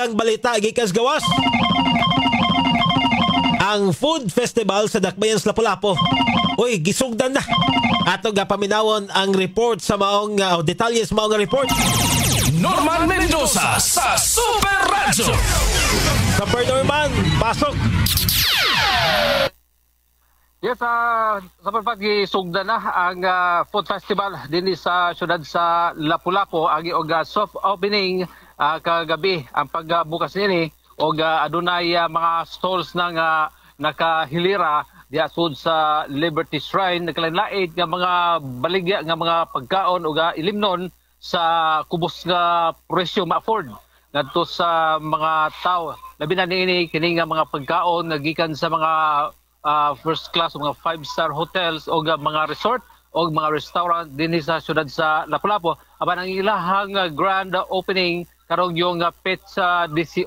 daghang balita gikan sa gawas. Ang food festival sa Dakbayan sa Lapu-Lapu. Uy, gisugdan na. Ato gapaminawon ang report sa maong detalye sa maong report. Norman Mendoza sa Super Radio. Super Norman, pasok. Yes, sa pagpagi sugdan na ang food festival din sa syudad sa Lapu-Lapu agi og soft opening kagabi ang pagbukas nini og adunay mga stalls nang nakahilira diha sud sa Liberty Shrine naglain-lain nga mga baligya nga mga pagkaon ug ilimnon sa kubos nga presyo ma-afford ngadto sa mga tao labi na niini kini nga mga pagkaon nagikan sa mga first class mga 5-star hotels o mga resort o mga restaurant din sa syudad sa Lapu-Lapu. Aban ang ilahang grand opening karong yung Petsa 18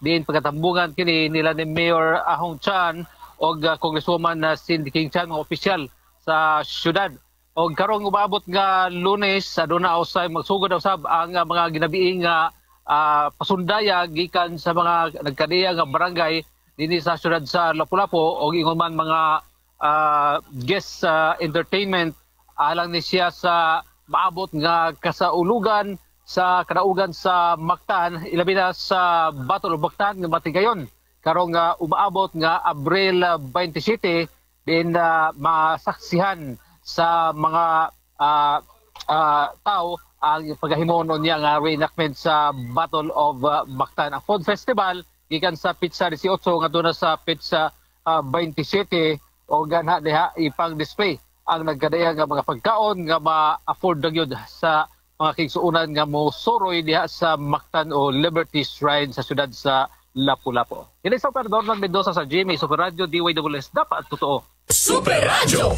din pagkatambungan kini nila ni Mayor Ahong Chan o Congresswoman Cindy King Chan mga opisyal sa syudad. O karong umabot nga Lunes aduna usay magsugod usab ang mga ginabiing pasundaya gikan sa mga nagkadiya nga barangay dinhi sa syudad sa Lapu-Lapu o ingon man mga guest entertainment alang ni siya sa maabot nga kasaulugan sa kadaugan sa Mactan ilabi na sa Battle of Mactan nga matigayon karong umaabot nga Abril 27 din masaksihan sa mga tao ang paghimuon niya nga reenactment sa Battle of Mactan. Ang Food Festival gikan sa Petsa 18 ngadto na sa Petsa 27 o ganha diha ipang-display ang nagkadaya nga mga pagkaon nga ma-afford na gyud sa mga kigsuunan nga mo soroy diha sa Mactan o Liberty Shrine sa syudad sa Lapu-Lapu. Kini sa Norman Mendoza sa GMA Super Radio DYWS dapat totoo. Super Radio.